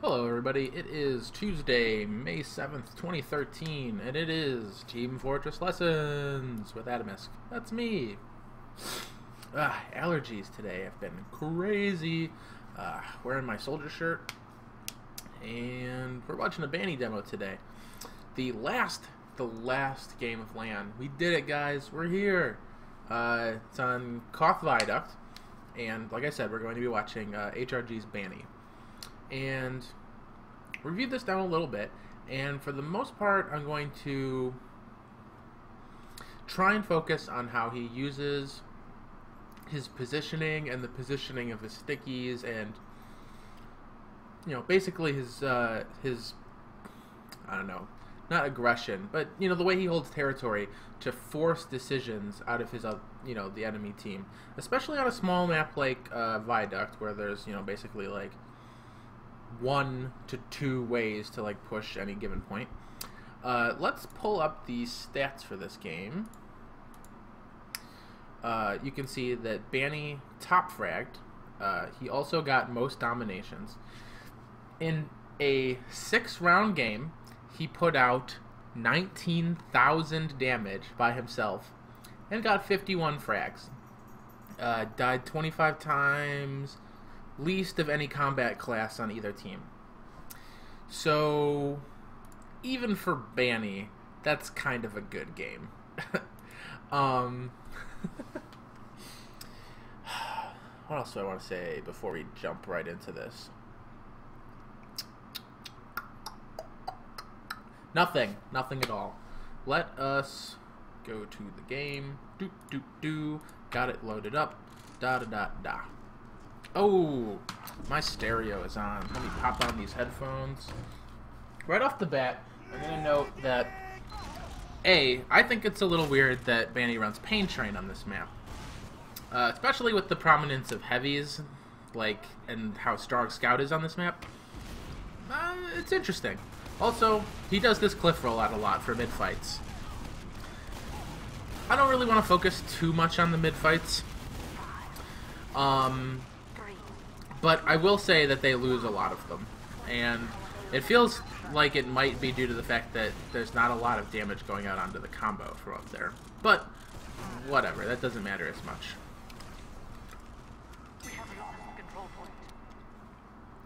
Hello everybody, it is Tuesday, May 7th, 2013, and it is Team Fortress Lessons with Atomsk. That's me. Allergies today have been crazy. Wearing my soldier shirt, and we're watching a Banny demo today. The last game of LAN. We did it, guys. We're here. It's on Koth Viaduct, and like I said, we're going to be watching HRG's Banny. And review this down a little bit, and for the most part I'm going to try and focus on how he uses his positioning and the positioning of his stickies, and basically his I don't know, not aggression, but the way he holds territory to force decisions out of his the enemy team, especially on a small map like Viaduct, where there's basically like 1 to 2 ways to push any given point. Let's pull up the stats for this game. You can see that Banny top fragged. He also got most dominations. In a 6-round game, he put out 19,000 damage by himself and got 51 frags. Died 25 times, least of any combat class on either team. So even for Banny, that's kind of a good game. What else do I want to say before we jump right into this? Nothing at all. Let us go to the game. Got it loaded up. Oh, my stereo is on. Let me pop on these headphones. Right off the bat, I'm going to note that I think it's a little weird that Banny runs Pain Train on this map. Especially with the prominence of heavies, and how strong Scout is on this map. It's interesting. Also, he does this cliff rollout a lot for mid-fights. I don't really want to focus too much on the mid-fights. But I will say that they lose a lot of them, and it feels like it might be due to the fact that there's not a lot of damage going out onto the combo from up there. But whatever, that doesn't matter as much.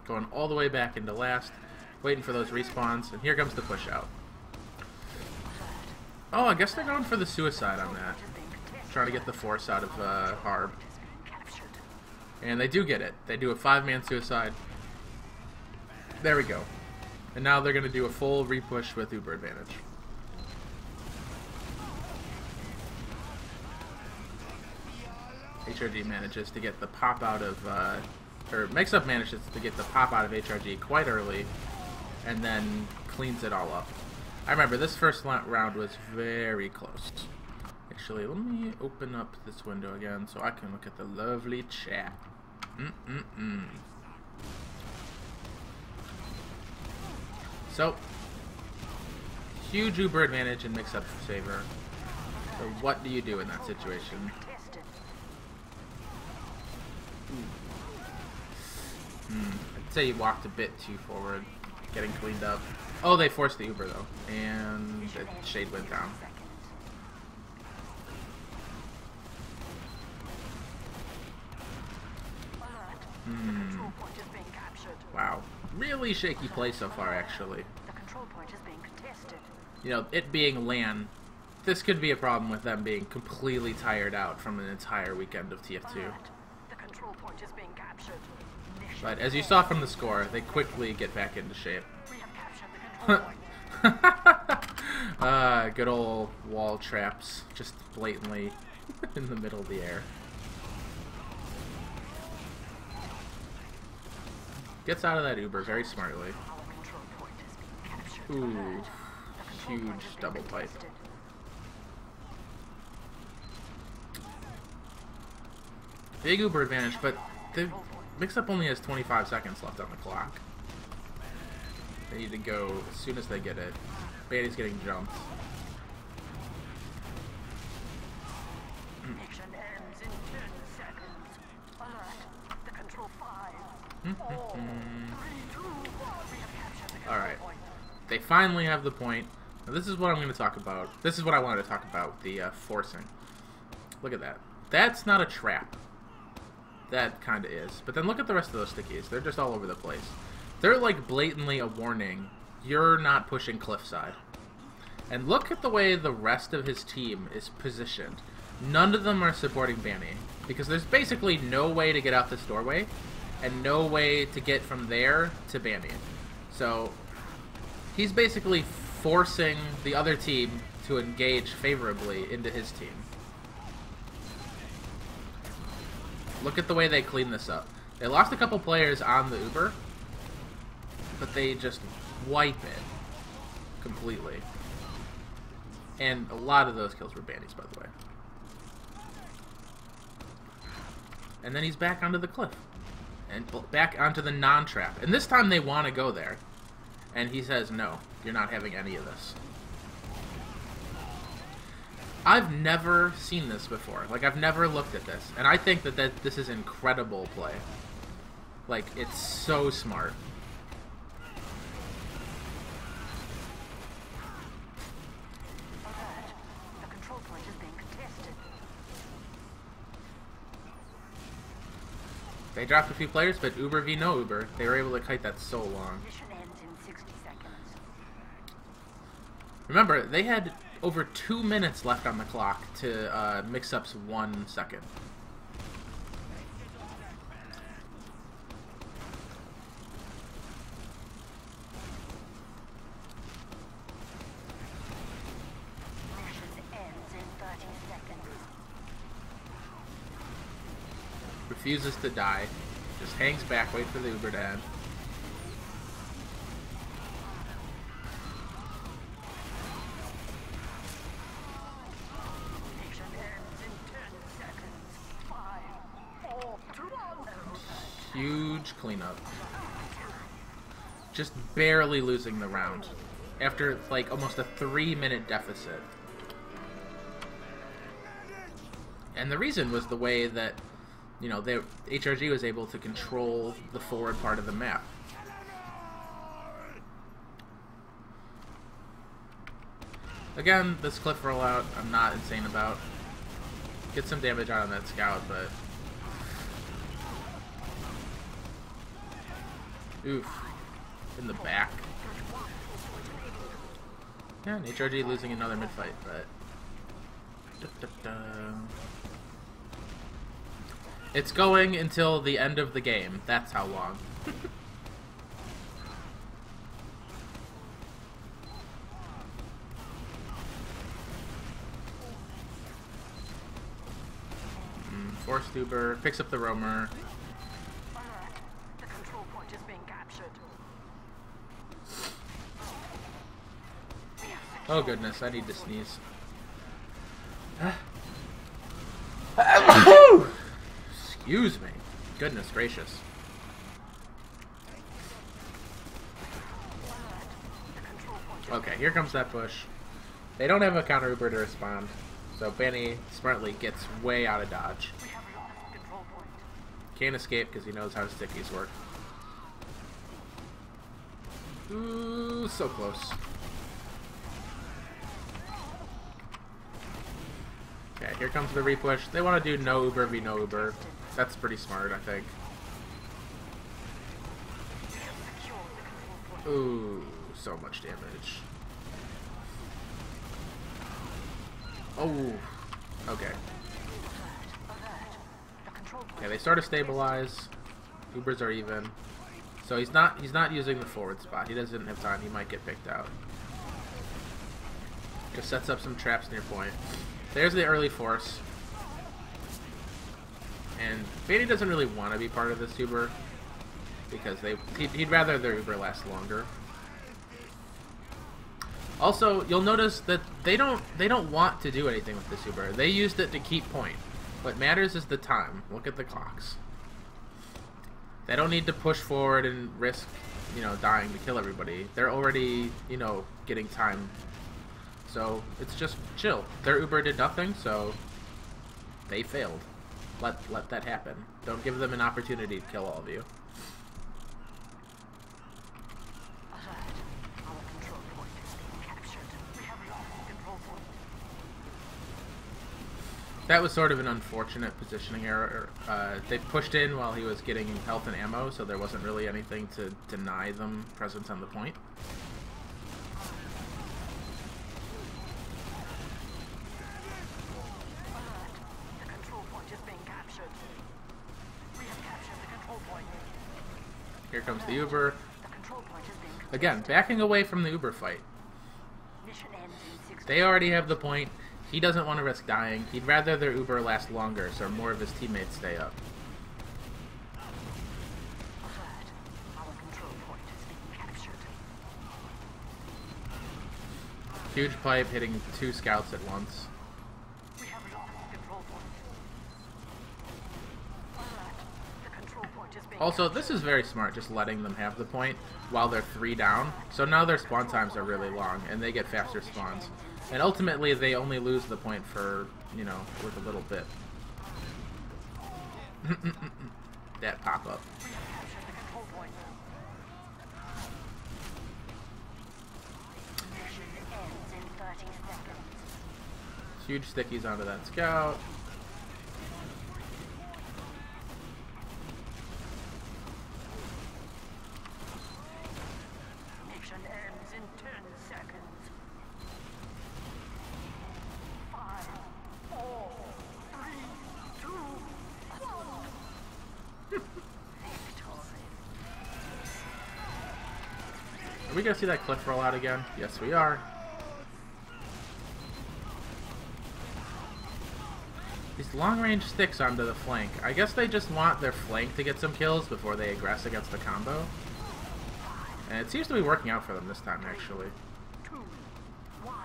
Going all the way back into last, waiting for those respawns, and here comes the push out. Oh, I guess they're going for the suicide on that. Trying to get the force out of Harb. And they do get it. They do a 5-man suicide. There we go. And now they're going to do a full repush with Uber advantage. HRG manages to get the pop out of, or Mix-Up manages to get the pop out of HRG quite early, and then cleans it all up. I remember this first round was very close. Actually, let me open up this window again so I can look at the lovely chat. So, huge Uber advantage in Mix-Up's favor. So what do you do in that situation? I'd say you walked a bit too forward, getting cleaned up. Oh, they forced the Uber though, and the shade went down. Wow. Really shaky play so far, actually. It being LAN, this could be a problem with them being completely tired out from an entire weekend of TF2. But as you saw from the score, they quickly get back into shape. Good old wall traps, just blatantly in the middle of the air. Gets out of that Uber very smartly. Ooh, huge double pipe. Big Uber advantage, but the Mix-Up only has 25 seconds left on the clock. They need to go as soon as they get it. Banny's getting jumped. Alright. They finally have the point. Now, this is what I'm going to talk about. This is what I wanted to talk about, the forcing. Look at that. That's not a trap. That kind of is. But then look at the rest of those stickies. They're just all over the place. They're like blatantly a warning. You're not pushing cliffside. And look at the way the rest of his team is positioned. None of them are supporting Banny. Because there's basically no way to get out this doorway. And no way to get from there to Banny. So he's basically forcing the other team to engage favorably into his team. Look at the way they clean this up. They lost a couple players on the Uber, but they just wipe it completely. And a lot of those kills were Banny's, by the way. And then he's back onto the cliff. And back onto the non-trap. And this time they want to go there. And he says, no, you're not having any of this. I've never seen this before. Like, I've never looked at this. And I think that this is incredible play. Like, it's so smart. The control point is being contested. They dropped a few players, but Uber v no Uber, they were able to kite that so long. Mission ends in 60 seconds. Remember, they had over 2 minutes left on the clock to mix up 1 second. Mission ends in 30 seconds. Refuses to die. Just hangs back, wait for the Uber to end. Mission ends in 10 seconds. 5, 4, 2, 1. Huge cleanup. Just barely losing the round. After, like, almost a 3-minute deficit. And the reason was the way that, you know, HRG was able to control the forward part of the map. Again, this cliff rollout, I'm not insane about. Get some damage out on that scout, but... Oof. In the back. Yeah, and HRG losing another mid-fight, but... It's going until the end of the game. That's how long. Forced Uber, picks up the roamer. Alert. The control point is being captured. Oh goodness, I need to sneeze. Excuse me. Goodness gracious. Okay, here comes that push. They don't have a counter Uber to respond, so Banny smartly gets way out of dodge. We have lost control point. Can't escape because he knows how stickies work. Ooh, so close. Okay, here comes the repush. They want to do no Uber v no Uber. That's pretty smart, I think. Ooh, so much damage. Oh, okay. Okay, they start to stabilize. Ubers are even. So he's not using the forward spot. He doesn't have time. He might get picked out. Just sets up some traps near point. There's the early force. And Banny doesn't really want to be part of this Uber because he'd rather their Uber last longer. Also, you'll notice that they don't want to do anything with this Uber. They used it to keep point. What matters is the time. Look at the clocks. They don't need to push forward and risk, you know, dying to kill everybody. They're already, you know, getting time. So it's just chill. Their Uber did nothing, so they failed. Let that happen. Don't give them an opportunity to kill all of you. Alert. That was sort of an unfortunate positioning error. They pushed in while he was getting health and ammo, so there wasn't really anything to deny them presence on the point. The control point is being captured. We have captured the control point. Here comes the Uber. The control point is being Again, backing away from the Uber fight. mission ends in 6 They already have the point. He doesn't want to risk dying. He'd rather their Uber last longer so more of his teammates stay up. Alert. Our control point is being captured. Huge pipe hitting 2 scouts at once. We have lost the control point. Alert. The control point is being Also, this is very smart, just letting them have the point while they're 3 down. So now their spawn times are really long, and they get faster spawns. And ultimately, they only lose the point for, you know, with a little bit. That pop-up. We have captured the control point. Mission ends in 30 seconds. Huge stickies onto that scout. Mission ends in 10 seconds. 5, 4, 3, 2, 1. Victory. Are we gonna see that cliff roll out again? Yes, we are. These long-range sticks onto the flank. I guess they just want their flank to get some kills before they aggress against the combo. And it seems to be working out for them this time, actually. 2, 1.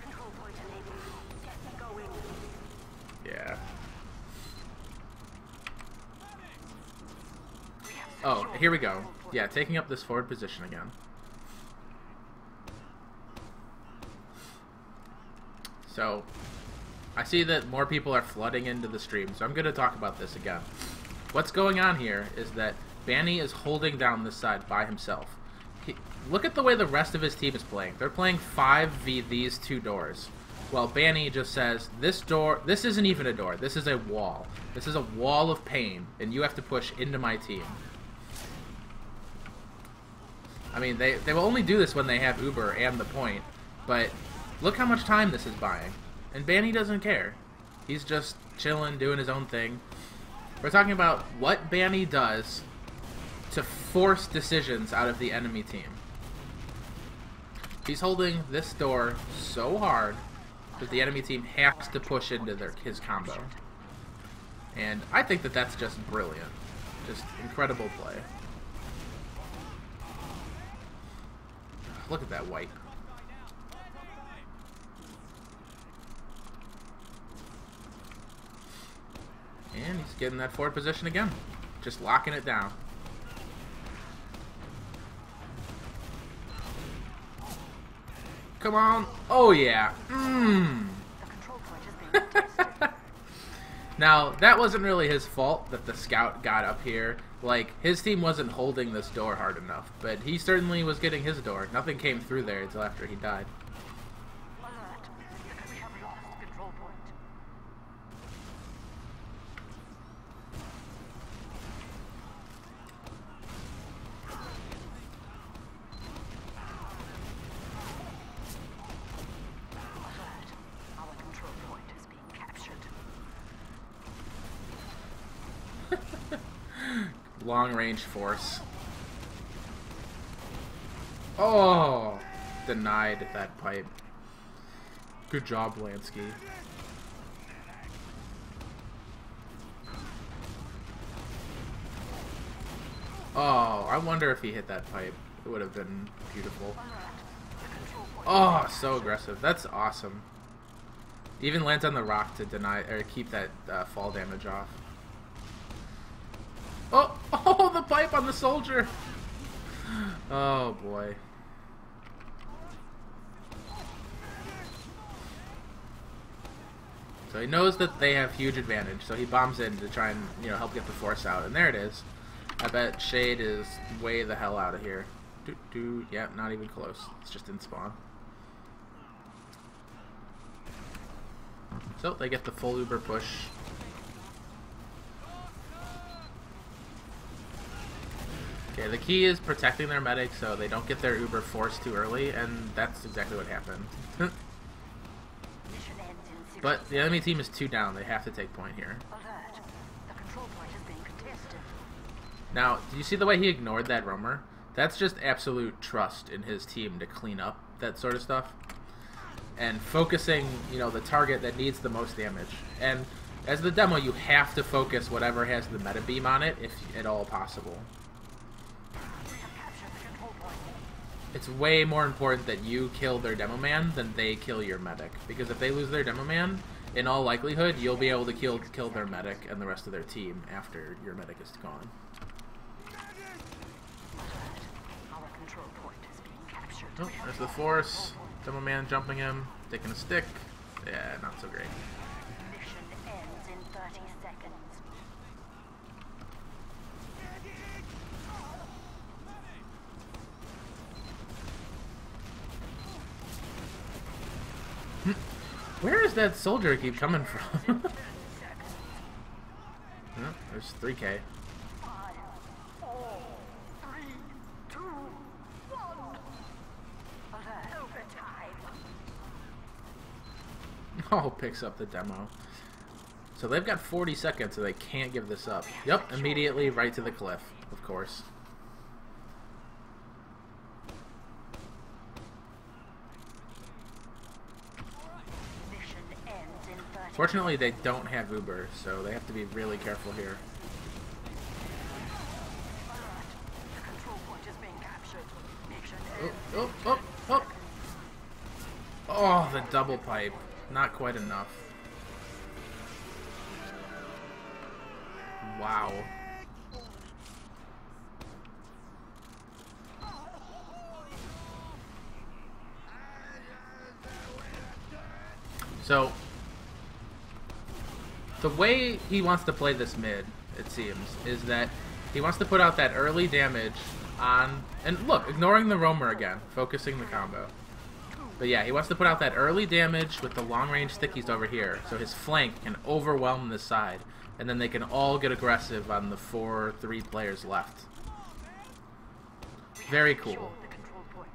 Control point enabled. Get going. Yeah. We have Oh, secured here we the go. control point. Yeah, taking up this forward position again. So, I see that more people are flooding into the stream, so I'm going to talk about this again. What's going on here is that Banny is holding down this side by himself. Look at the way the rest of his team is playing. They're playing 5v these 2 doors. While Banny just says, this isn't even a door, this is a wall. This is a wall of pain, and you have to push into my team. I mean, they will only do this when they have Uber and the point, but look how much time this is buying. And Banny doesn't care. He's just chilling, doing his own thing. We're talking about what Banny does to force decisions out of the enemy team. He's holding this door so hard that the enemy team has to push into his combo. And I think that that's just brilliant. Just incredible play. Look at that wipe. And he's getting that forward position again. Just locking it down. Come on. Oh, yeah. Mmm. The control point is being tested. Now, that wasn't really his fault that the scout got up here. Like, his team wasn't holding this door hard enough, but he certainly was getting his door. Nothing came through there until after he died. Alert. We have lost control point. Alert. Our control point is being captured. Long range force. Oh! Denied that pipe. Good job, Lansky. Oh, I wonder if he hit that pipe. It would have been beautiful. Oh, so aggressive. That's awesome. Even lands on the rock to deny or keep that fall damage off. Oh, oh, the pipe on the soldier. Oh boy. So he knows that they have huge advantage, so he bombs in to try and, you know, help get the force out. And there it is. I bet Shade is way the hell out of here. Yep, not even close. It's just in spawn. So they get the full Uber push. Okay, the key is protecting their medic so they don't get their Uber forced too early, and that's exactly what happened. But the enemy team is 2 down. They have to take point here. Alert. The control point is being contested. Now, do you see the way he ignored that roamer? That's just absolute trust in his team to clean up that sort of stuff. And focusing, you know, the target that needs the most damage. And as the demo, you have to focus whatever has the meta beam on it, if at all possible. We have captured the control point. It's way more important that you kill their demo man than they kill your medic. Because if they lose their demo man, in all likelihood, you'll be able to kill their medic and the rest of their team after your medic is gone. Our control point is being captured. Oh, there's the force. Demo man jumping him, taking a stick. Yeah, not so great. Mission ends in 30 seconds. Where does that soldier keep coming from? 30 seconds. Oh, there's 3K. 5, 4, 3, 2, 1. Alert. Overtime. Oh, picks up the demo. So they've got 40 seconds, so they can't give this up. Yep, immediately right to the cliff, of course. Mission ends in 30. Fortunately, they don't have Uber, so they have to be really careful here. Alert. The control point is being captured. Mission Oh, ends. oh, oh, oh! Oh, the double pipe. Not quite enough. Wow. So, the way he wants to play this mid, it seems, is that he wants to put out that early damage on... And look, ignoring the roamer again, focusing the combo. But yeah, he wants to put out that early damage with the long-range stickies over here, so his flank can overwhelm this side, and then they can all get aggressive on the 3 players left. Very cool. The control point.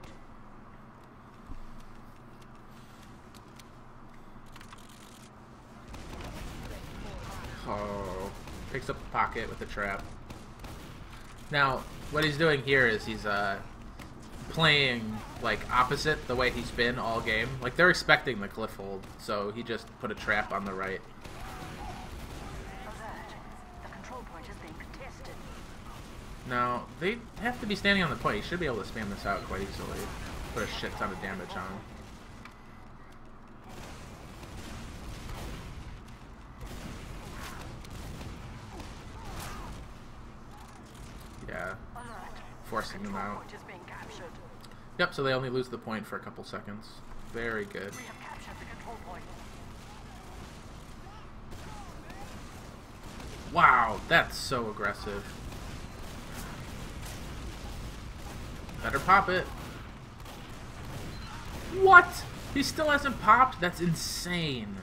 Oh, picks up the pocket with the trap. Now, what he's doing here is he's playing like opposite the way he's been all game. Like they're expecting the cliff hold, so he just put a trap on the right. Alert. The control point is being contested. Now, they have to be standing on the point. He should be able to spam this out quite easily. Put a shit ton of damage on. Yeah, Alert. forcing them out. Point is being captured. Yep, so they only lose the point for a couple seconds. Very good. We have captured the control point. Wow, that's so aggressive. Better pop it. What? He still hasn't popped? That's insane.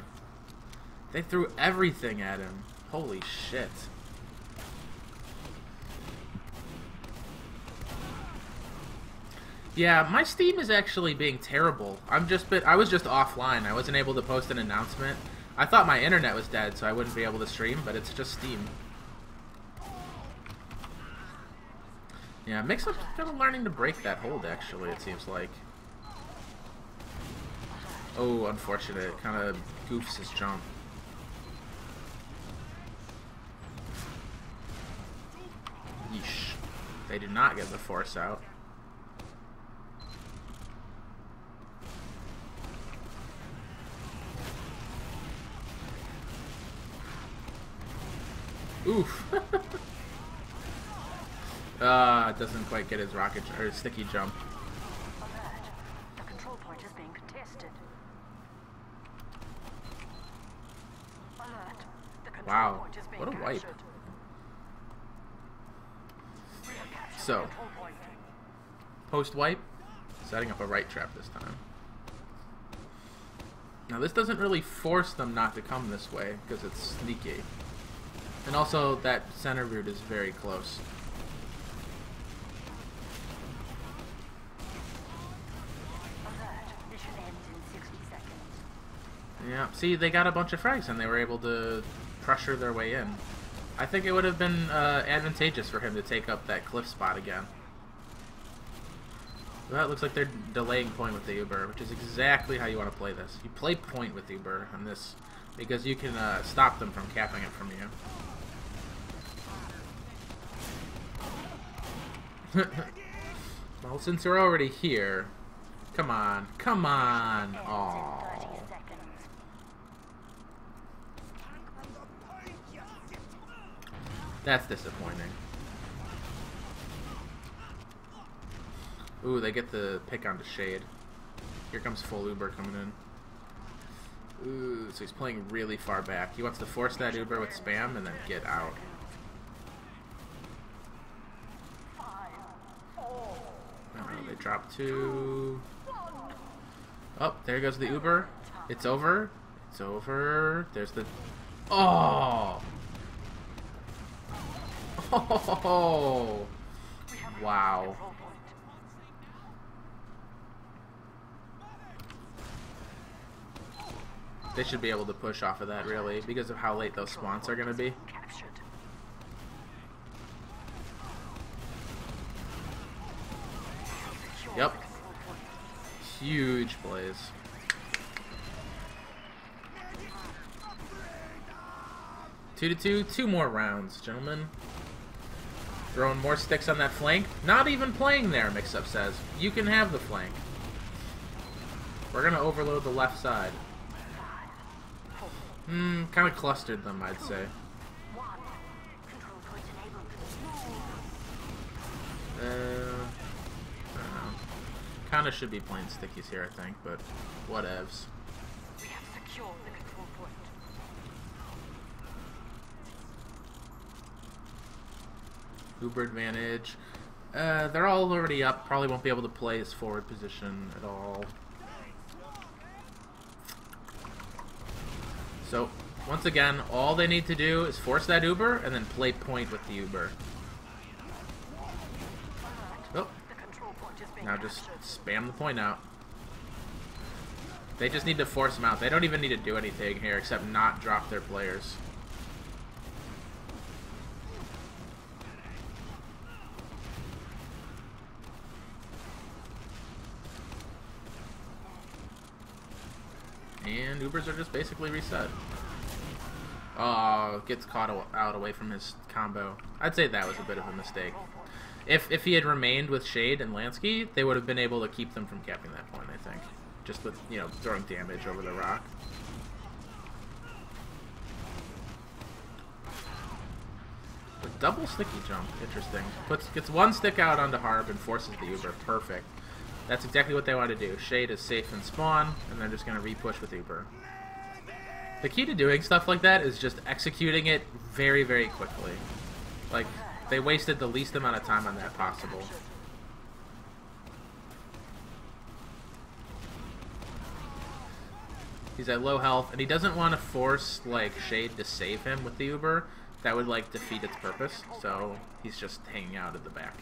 They threw everything at him. Holy shit. Yeah, my Steam is actually being terrible. I was just offline. I wasn't able to post an announcement. I thought my internet was dead, so I wouldn't be able to stream, but it's just Steam. Yeah, Mix-Up's kind of learning to break that hold, actually, it seems like. Oh, unfortunate. It kind of goofs his jump. Yeesh. They do not get the force out. Oof. Doesn't quite get his rocket or sticky jump. Alert. The control point is being contested. Alert. The control Wow, point is being what a wipe. captured. We have captured So, the control point. post wipe, setting up a right trap this time. Now this doesn't really force them not to come this way because it's sneaky. And also that center route is very close. Alert. Mission ends in 60 seconds. Yeah, see, they got a bunch of frags and they were able to pressure their way in. I think it would have been advantageous for him to take up that cliff spot again. Well, it looks like they're delaying point with the Uber, which is exactly how you want to play this. You play point with the Uber on this because you can stop them from capping it from you. Well, since we're already here, come on, come on. Aww. That's disappointing. Ooh, they get the pick onto Shade. Here comes full Uber coming in. Ooh, so he's playing really far back. He wants to force that Uber with spam and then get out. They drop 2. Oh, there goes the Uber. It's over. It's over. There's the... Oh! Oh! Wow. They should be able to push off of that, really, because of how late those spawns are going to be. Yep. Huge plays. Two to two. 2 more rounds, gentlemen. Throwing more sticks on that flank. Not even playing there, Mix-Up says. You can have the flank. We're going to overload the left side. Kind of clustered them, I'd say. I don't know. Kind of should be playing stickies here, I think, but whatevs. We have secured the control point. Uber advantage. They're all already up. Probably won't be able to play his forward position at all. So, once again, all they need to do is force that Uber and then play point with the Uber. Oh. Now just spam the point out. They just need to force them out. They don't even need to do anything here except not drop their players. And Ubers are just basically reset. Oh, gets caught out away from his combo. I'd say that was a bit of a mistake. If he had remained with Shade and Lansky, they would have been able to keep them from capping that point, I think. Just with, you know, throwing damage over the rock. But double sticky jump, interesting. Gets 1 stick out onto Harb and forces the Uber. Perfect. That's exactly what they want to do. Shade is safe in spawn, and they're just going to re-push with Uber. The key to doing stuff like that is just executing it very, very quickly. Like, they wasted the least amount of time on that possible. He's at low health, and he doesn't want to force, like, Shade to save him with the Uber. That would, like, defeat its purpose, so he's just hanging out at the back.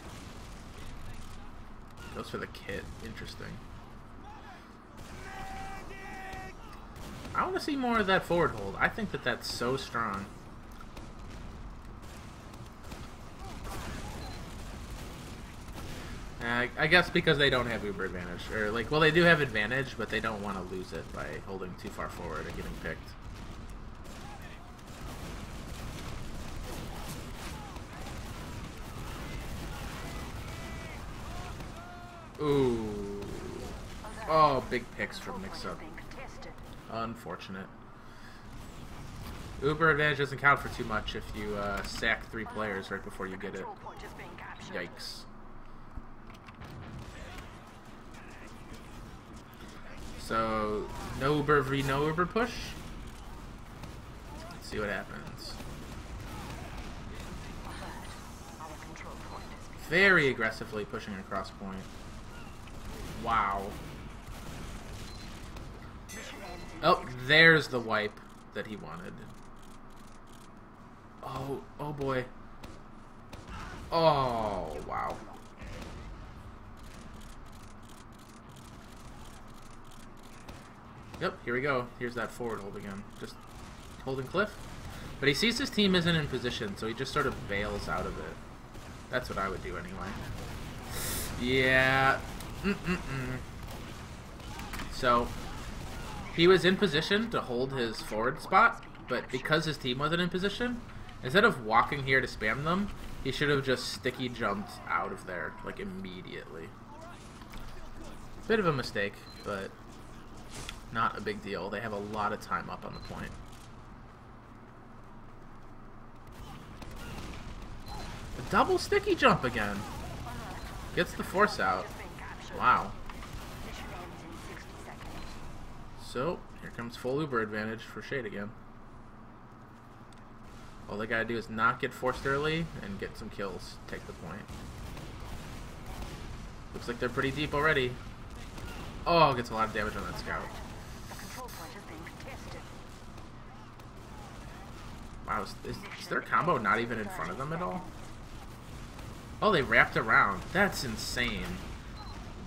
Goes for the kit. Interesting. I want to see more of that forward hold. I think that that's so strong. I guess because they don't have Uber advantage. Or, like, well, they do have advantage, but they don't want to lose it by holding too far forward and getting picked. Ooh. Oh, big picks from Mix-Up. Unfortunate. Uber advantage doesn't count for too much if you sack 3 players right before you get it. Yikes. So, no Uber v no Uber push. Let's see what happens. Very aggressively pushing across point. Wow. Mission ends Oh, there's the wipe that he wanted. Oh, oh boy. Oh, wow. Yep, here we go. Here's that forward hold again. Just holding cliff. But he sees his team isn't in position, so he just sort of bails out of it. That's what I would do anyway. Yeah. So, he was in position to hold his forward spot, but because his team wasn't in position, instead of walking here to spam them, he should have just sticky jumped out of there, like, immediately. Bit of a mistake, but not a big deal. They have a lot of time up on the point. A double sticky jump again. Gets the force out. Wow. So, here comes full Uber advantage for Shade again. All they gotta do is not get forced early and get some kills. Take the point. Looks like they're pretty deep already. Oh, gets a lot of damage on that scout. Wow, is their combo not even in front of them at all? Oh, they wrapped around. That's insane.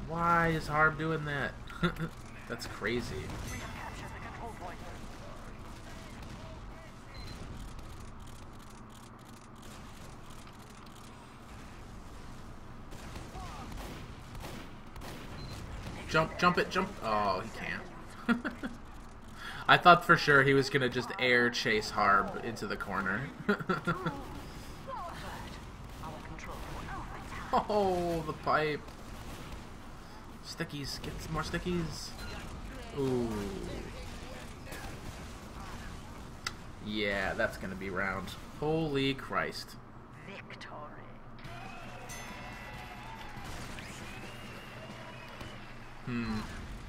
Why is Harb doing that? That's crazy. Jump it, jump. Oh, he can't. I thought for sure he was going to just air chase Harb into the corner. Oh, the pipe. Stickies. Get some more stickies. Ooh. Yeah, that's going to be round. Holy Christ. Victory.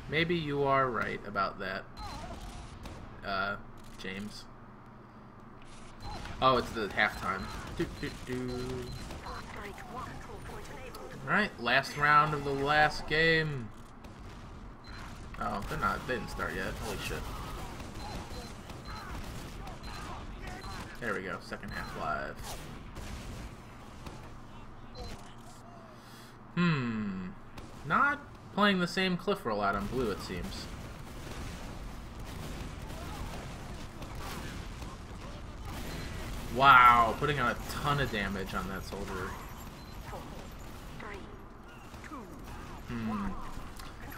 Maybe you are right about that, James. Oh, it's the halftime. Alright, last round of the last game. Oh, they didn't start yet. Holy shit. There we go, second half live. Not playing the same cliff roll out on blue, it seems. Wow, putting on a ton of damage on that soldier.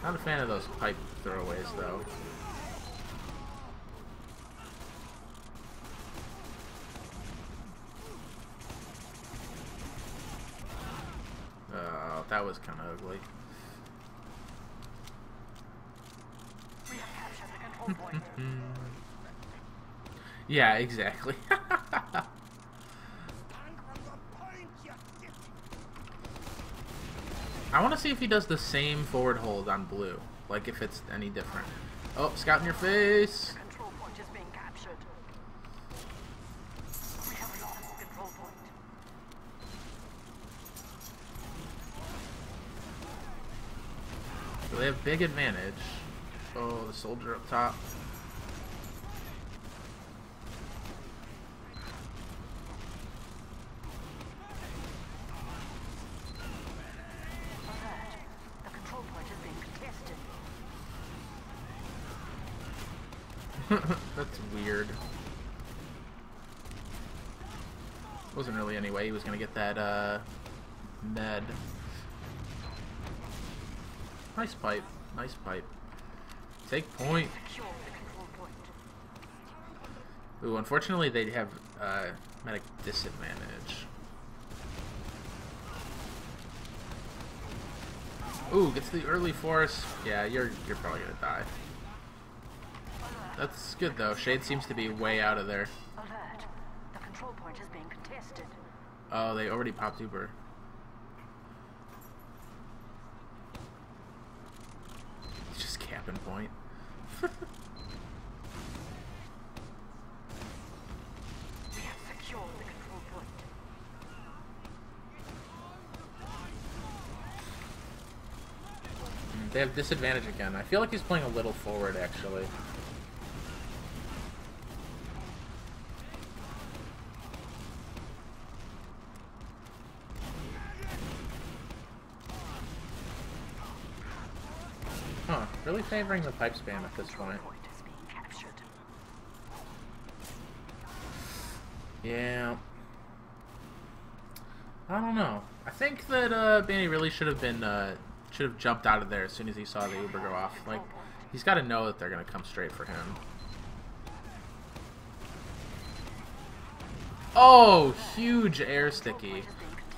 Not a fan of those pipe throwaways, though. That was kind of ugly. We have captured the control point. Yeah, exactly. I want to see if he does the same forward hold on blue, like if it's any different. Oh, scout in your face! The control point is being captured. We have lost the control point. So they have big advantage. Oh, the soldier up top. That's weird. Wasn't really any way he was gonna get that med. Nice pipe. Nice pipe. Take point. Ooh, unfortunately they have medic disadvantage. Ooh, gets the early force. Yeah, you're probably gonna die. That's good though. Shade seems to be way out of there. Alert. The control point is being contested. Oh, they already popped Uber. He's just capping point. We have secured the control point. They have disadvantage again. I feel like he's playing a little forward actually. Really favoring the pipe spam at this point. Point is being captured. Yeah. I don't know. I think that Banny really should have jumped out of there as soon as he saw the Uber go off. Like, he's got to know that they're gonna come straight for him. Oh, huge air sticky!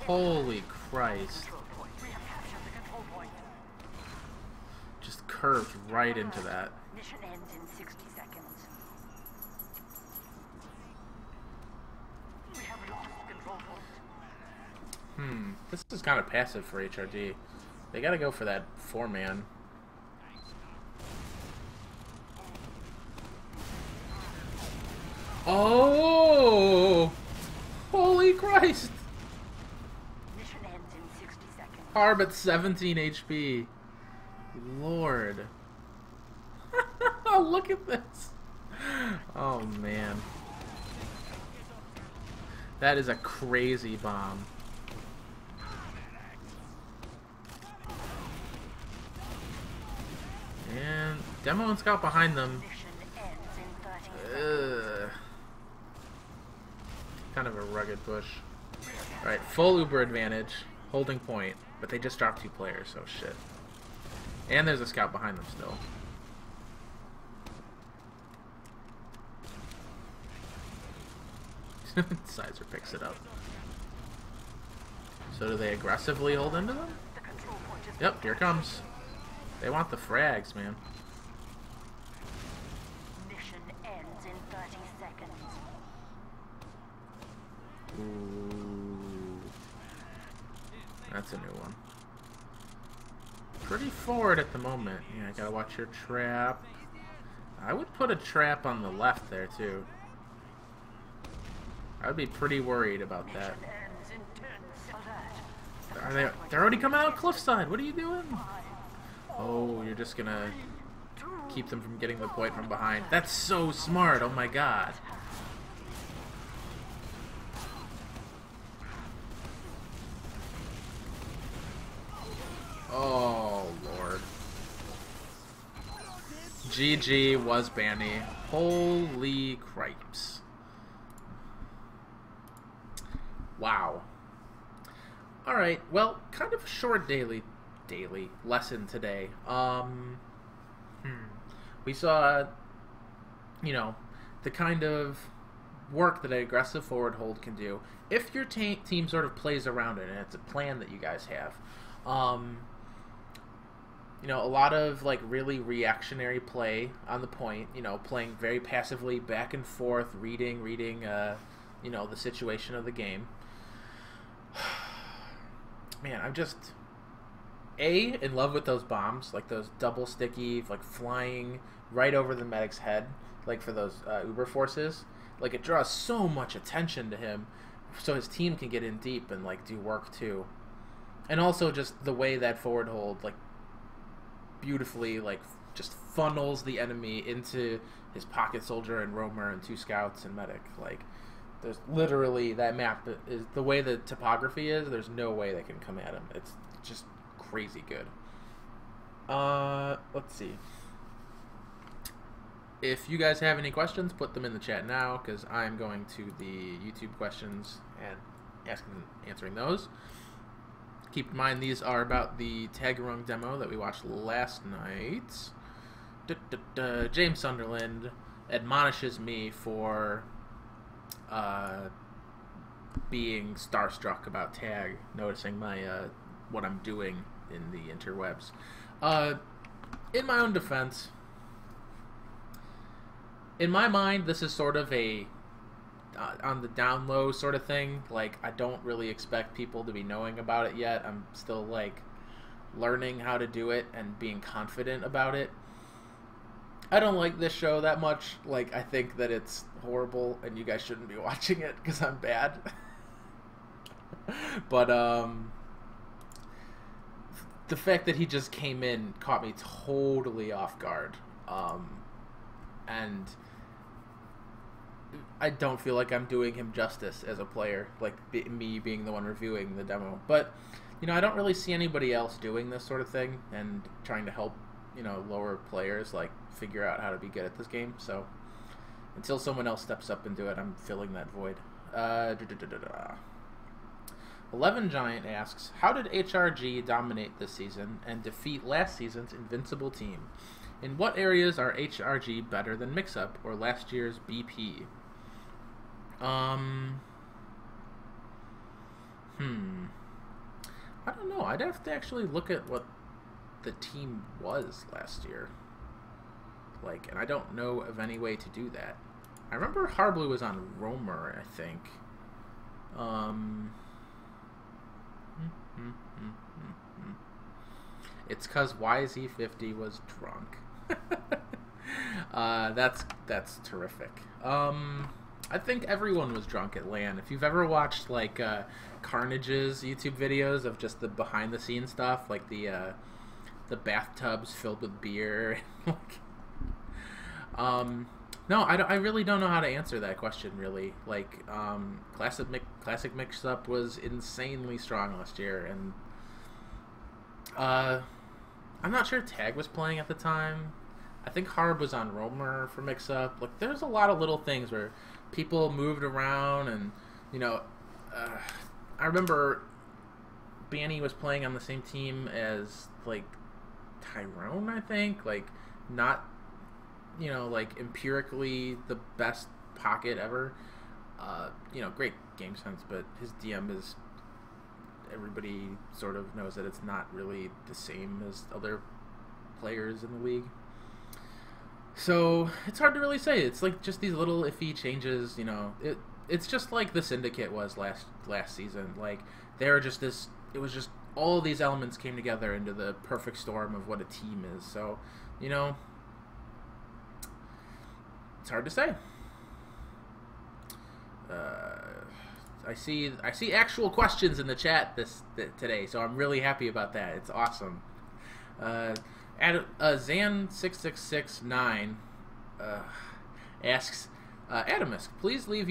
Holy Christ! Control point. We have captured the control point. Just curved right into that. Mission ends in 60 seconds. We have lost control point. This is kind of passive for HRG. They gotta go for that 4-man. Oh! Holy Christ! Mission ends in 60 seconds. Harb at 17 HP. Lord. Look at this. Oh, man. That is a crazy bomb. And Demo and Scout behind them. Mission ends in 30 seconds. Ugh. Kind of a rugged push. Alright, full Uber advantage. Holding point. But they just dropped 2 players, so shit. And there's a Scout behind them still. Sizer picks it up. So do they aggressively hold into them? The control point is Yep, here it comes. They want the frags, man. Mission ends in 30 seconds. Ooh. That's a new one. Pretty forward at the moment. Yeah, gotta watch your trap. I would put a trap on the left there, too. I would be pretty worried about that. Mission ends in 10 seconds. Are they? They're already coming out cliffside. What are you doing? Oh, you're just gonna keep them from getting the point from behind. That's so smart. Oh my god. Oh lord. GG was Banny. Holy cripes. Wow. Alright, well, kind of a short daily lesson today. We saw, you know, the kind of work that an aggressive forward hold can do if your team sort of plays around it and it's a plan that you guys have. You know, a lot of like really reactionary play on the point, you know, playing very passively back and forth, reading you know, the situation of the game. Man, I'm just in love with those bombs, like those double sticky, like flying right over the medic's head, like for those Uber forces. Like it draws so much attention to him, so his team can get in deep and like do work too. And also just the way that forward hold like beautifully like just funnels the enemy into his pocket soldier and roamer and 2 scouts and medic. Like there's literally that map is the way the topography is. There's no way they can come at him. It's just crazy good. Let's see. If you guys have any questions, put them in the chat now, because I'm going to the YouTube questions and answering those. Keep in mind these are about the Tagarung demo that we watched last night. James Sunderland admonishes me for being starstruck about Tag, noticing my what I'm doing in the interwebs. In my own defense, in my mind, this is sort of a on the down low sort of thing. Like, I don't really expect people to be knowing about it yet. I'm still like learning how to do it and being confident about it. I don't like this show that much. Like, I think that it's horrible and you guys shouldn't be watching it because I'm bad. But the fact that he just came in caught me totally off guard. And I don't feel like I'm doing him justice as a player, like me being the one reviewing the demo. But, you know, I don't really see anybody else doing this sort of thing and trying to help lower players like figure out how to be good at this game. So until someone else steps up and do it, I'm filling that void. 11 Giant asks, how did HRG dominate this season and defeat last season's invincible team? In what areas are HRG better than Mix-Up or last year's BP? I don't know. I'd have to actually look at what the team was last year. And I don't know of any way to do that. I remember Harblue was on Roamer, I think. It's because YZ50 was drunk. That's terrific. I think everyone was drunk at LAN. If you've ever watched Carnage's YouTube videos of just the behind the scenes stuff, like the bathtubs filled with beer, no, I really don't know how to answer that question. Really, classic Mix-Up was insanely strong last year, and I'm not sure Tag was playing at the time. I think Harb was on Roamer for Mix-Up. There's a lot of little things where people moved around, and I remember Banny was playing on the same team as Tyrone. I think not empirically the best pocket ever. Great game sense, but his DM is, everybody sort of knows that it's not really the same as other players in the league. So it's hard to really say. It's just these little iffy changes. It's just like the Syndicate was last season. They were just this. It was just all of these elements came together into the perfect storm of what a team is. So it's hard to say. I see actual questions in the chat today, so I'm really happy about that. It's awesome. Zan6669 asks, Atomsk, please leave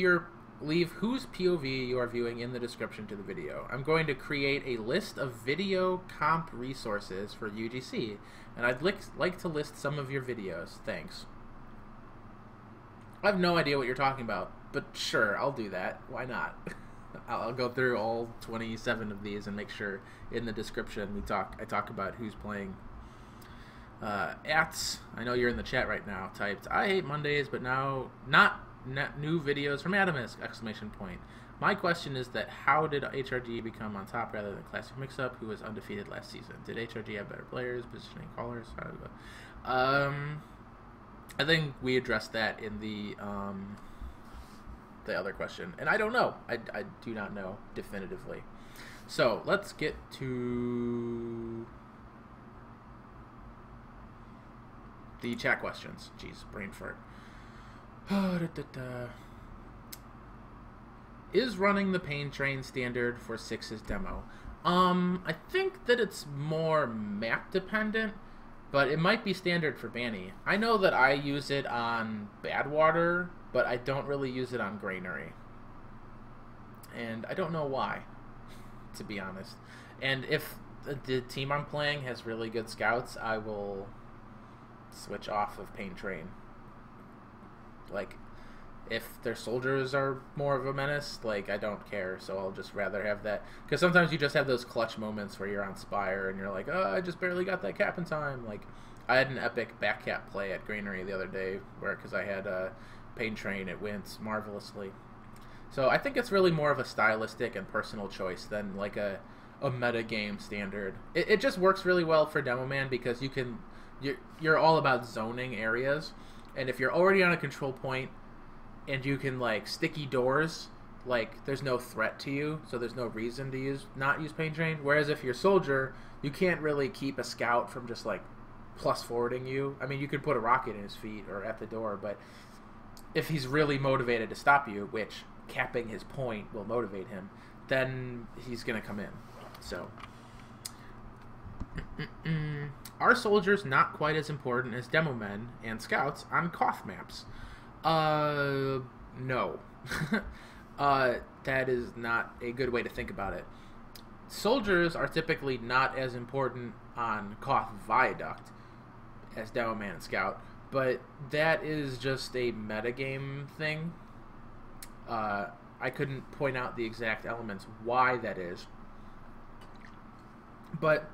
whose POV you are viewing in the description to the video. I'm going to create a list of video comp resources for UGC, and I'd like to list some of your videos. Thanks. I have no idea what you're talking about, but sure, I'll do that. Why not? I'll go through all 27 of these and make sure in the description I talk about who's playing. Ats, I know you're in the chat right now, typed, I hate Mondays, but now not new videos from Atomsk! ! My question is that how did HRG become on top rather than Classic Mix-Up, who was undefeated last season? Did HRG have better players, positioning, callers? I think we addressed that in the other question, and I don't know. I do not know definitively. So let's get to the chat questions. Jeez, brain fart. Is running the pain train standard for 6's demo? I think that it's more map dependent, but it might be standard for Banny. I know that I use it on Badwater, but I don't really use it on Granary. And I don't know why, to be honest. And if the team I'm playing has really good scouts, I will switch off of Pain Train. If their soldiers are more of a menace, I don't care, so I'll just rather have that. Because sometimes you just have those clutch moments where you're on Spire and you're like, oh, I just barely got that cap in time. I had an epic back cap play at Granary the other day, because I had Pain Train, it went marvelously. So I think it's really more of a stylistic and personal choice than a meta game standard. It just works really well for Demo Man because you're all about zoning areas, and if you're already on a control point and you can sticky doors, there's no threat to you, so there's no reason to not use Pain Train. Whereas if you're soldier, you can't really keep a scout from just plus forwarding you. I mean, you could put a rocket in his feet or at the door, but if he's really motivated to stop you, which capping his point will motivate him, then he's gonna come in. So are soldiers not quite as important as demo men and scouts on Koth maps? No. That is not a good way to think about it. Soldiers are typically not as important on Koth Viaduct. as Demo Man and Scout, but that is just a metagame thing. I couldn't point out the exact elements why that is. But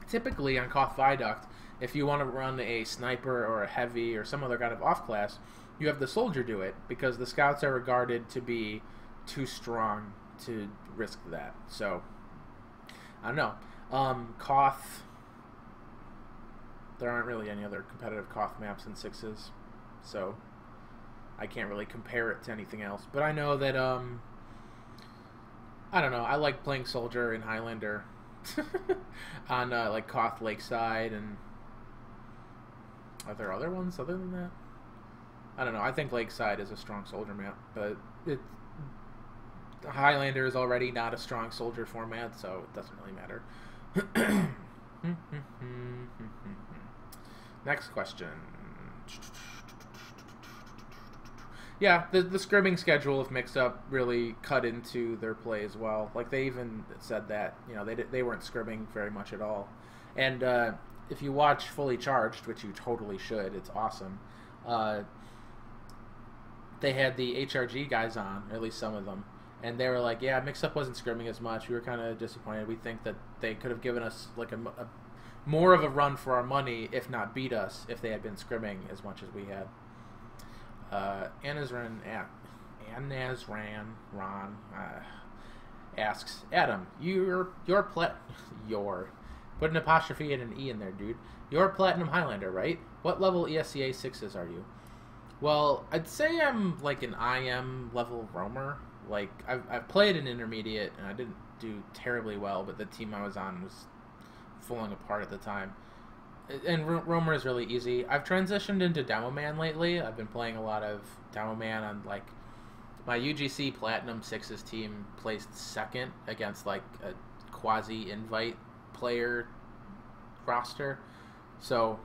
typically on Koth Viaduct, if you want to run a sniper or a heavy or some other kind of off-class, you have the soldier do it, because the scouts are regarded to be too strong to risk that. So, I don't know. Koth, there aren't really any other competitive Koth maps in sixes, so I can't really compare it to anything else. But I know that, I don't know, I like playing soldier in Highlander on, like, Koth Lakeside, and are there other ones other than that? I don't know. I think Lakeside is a strong soldier map, but Highlander is already not a strong soldier format, so it doesn't really matter. Next question. Yeah, the scrimming schedule of Mix-Up really cut into their play as well. Like, they even said that, you know, they weren't scrimming very much at all. And if you watch Fully Charged, which you totally should, it's awesome. They had the HRG guys on, or at least some of them, and they were like, yeah, Mix-Up wasn't scrimming as much. We were kind of disappointed. We think that they could have given us like a more of a run for our money, if not beat us, if they had been scrimming as much as we had. Anazran Ron asks, Adam, put an apostrophe and an E in there, dude. You're Platinum Highlander, right? What level ESCA 6s are you? Well, I'd say I'm like an IM level roamer. Like, I've played an intermediate, and I didn't do terribly well, but the team I was on was falling apart at the time. And roamer is really easy. I've transitioned into Demo Man lately. I've been playing a lot of Demo Man on, like, my UGC Platinum 6's team placed second against, like, a quasi-invite player roster. So,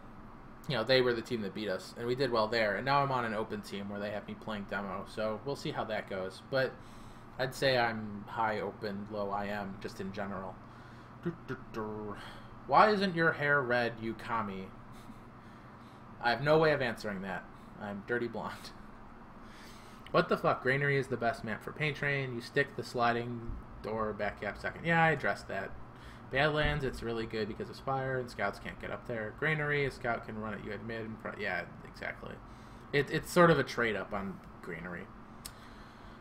you know, they were the team that beat us, and we did well there. And now I'm on an open team where they have me playing Demo, so we'll see how that goes. But I'd say I'm high open, low IM, just in general. Why isn't your hair red, you commie? I have no way of answering that. I'm dirty blonde. What the fuck? Granary is the best map for Paint Train. You stick the sliding door back gap second. Yeah, I addressed that. Badlands, it's really good because of Spire, and scouts can't get up there. Granary, a scout can run at you at mid. And yeah, exactly. It's sort of a trade-up on Granary.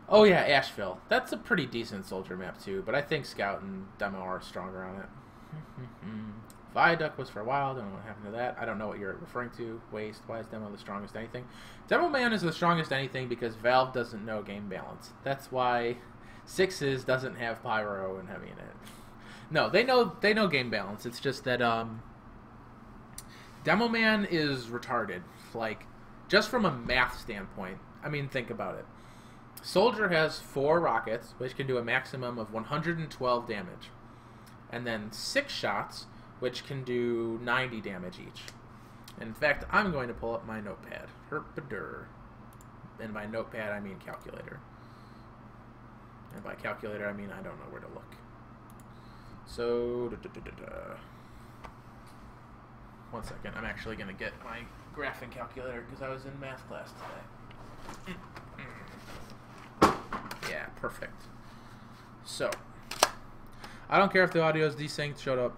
Oh yeah, Asheville. That's a pretty decent soldier map too, but I think Scout and Demo are stronger on it. Viaduct was for a while. Don't know what happened to that. I don't know what you're referring to. Waste. Why is Demo the strongest anything? Demo Man is the strongest anything because Valve doesn't know game balance. That's why Sixes doesn't have Pyro and Heavy in it. No, they know game balance. It's just that Demo Man is retarded. Like, just from a math standpoint. I mean, think about it. Soldier has 4 rockets, which can do a maximum of 112 damage. And then 6 shots, which can do 90 damage each. In fact, I'm going to pull up my notepad. Herpadur. And by notepad, I mean calculator. And by calculator, I mean I don't know where to look. So, one second. I'm actually going to get my graphing calculator because I was in math class today. Yeah, perfect. So, I don't care if the audio is desynced. Shut up.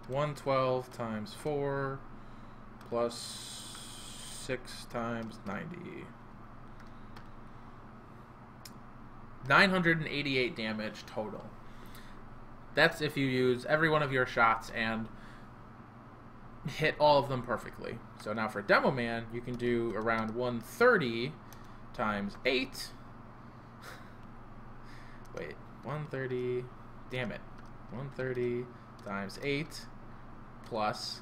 112 times 4 plus 6 times 90. 988 damage total. That's if you use every one of your shots and hit all of them perfectly. So now for Demo Man, you can do around 130 times 8. Wait, 130... Damn it. 130 times 8 plus...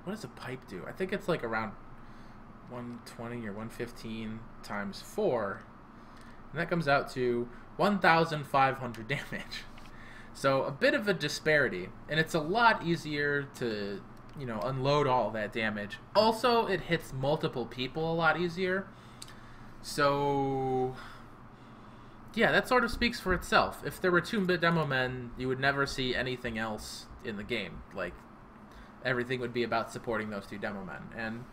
What does a pipe do? I think it's like around 120 or 115 times 4. And that comes out to 1,500 damage. So a bit of a disparity. And it's a lot easier to, you know, unload all that damage. Also, it hits multiple people a lot easier. So... yeah, that sort of speaks for itself. If there were 2 Demo Men, you would never see anything else in the game. Like, everything would be about supporting those two demo men. And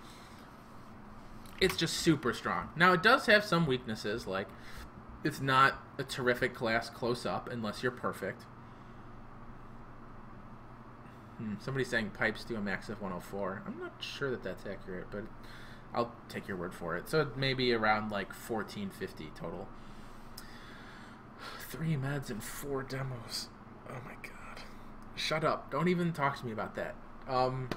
it's just super strong. Now, it does have some weaknesses, like it's not a terrific class close up unless you're perfect. Somebody's saying pipes do a max of 104. I'm not sure that that's accurate, but I'll take your word for it. So maybe around like 1450 total. 3 meds and 4 demos. Oh my god. Shut up. Don't even talk to me about that. What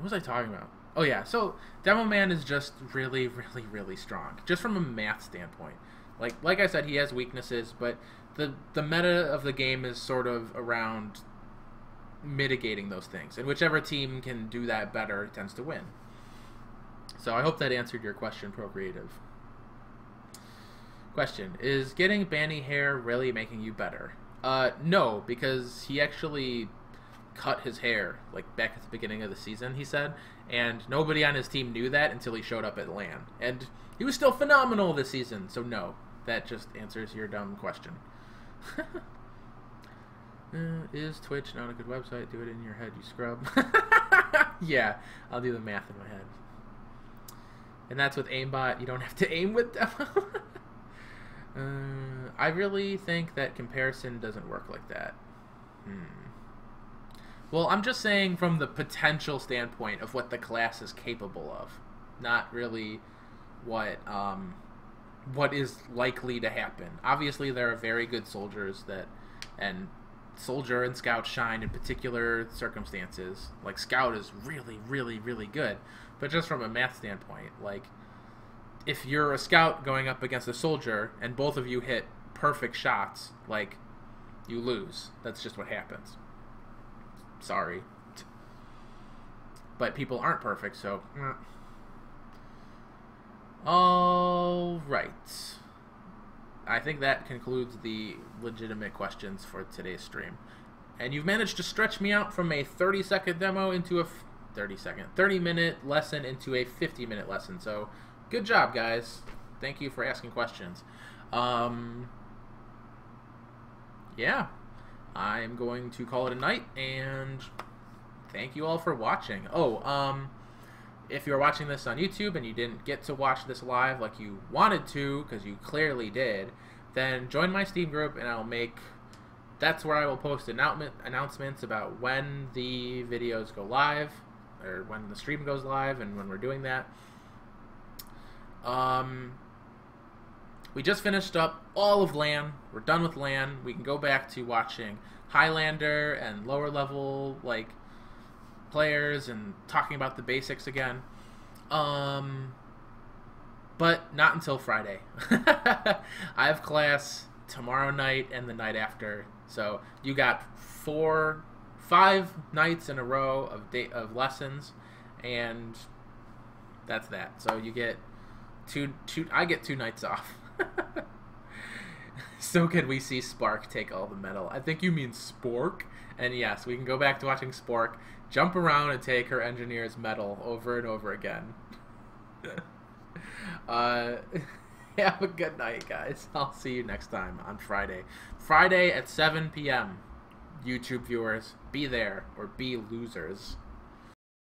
was I talking about? Oh yeah, so Demo Man is just really, really, really strong. Just from a math standpoint. Like I said, he has weaknesses, but the meta of the game is sort of around mitigating those things. And whichever team can do that better tends to win. So I hope that answered your question, Procreative. Question, is getting banny hair really making you better? No, because he actually cut his hair like back at the beginning of the season, he said, and nobody on his team knew that until he showed up at LAN. And he was still phenomenal this season, so no. That just answers your dumb question. Is Twitch not a good website? Do it in your head, you scrub. Yeah, I'll do the math in my head. And that's with aimbot. You don't have to aim with demo. I really think that comparison doesn't work like that. Well, I'm just saying from the potential standpoint of what the class is capable of, not really what is likely to happen. Obviously, there are very good soldiers and soldier and scout shine in particular circumstances. Like scout is really, really, really good, but just from a math standpoint, like if you're a scout going up against a soldier and both of you hit perfect shots, like you lose. That's just what happens. Sorry. But people aren't perfect, so all right. I think that concludes the legitimate questions for today's stream. And you've managed to stretch me out from a 30-second demo into a 30-minute lesson into a 50-minute lesson. So, good job, guys. Thank you for asking questions. Yeah. I'm going to call it a night, and thank you all for watching. If you're watching this on YouTube and you didn't get to watch this live like you wanted to, because you clearly did, then join my Steam group, and that's where I will post announcements about when the videos go live, or when the stream goes live, and when we're doing that. We just finished up all of LAN. We're done with LAN. We can go back to watching Highlander and lower level players and talking about the basics again. But not until Friday. I have class tomorrow night and the night after. So you got 5 nights in a row of lessons, and that's that. So you get I get 2 nights off. So can we see Spark take all the metal? I think you mean Spork. And yes, we can go back to watching Spork jump around and take her engineer's medal over and over again. Have a good night, guys. I'll see you next time on Friday. Friday at 7 p.m. YouTube viewers, be there or be losers.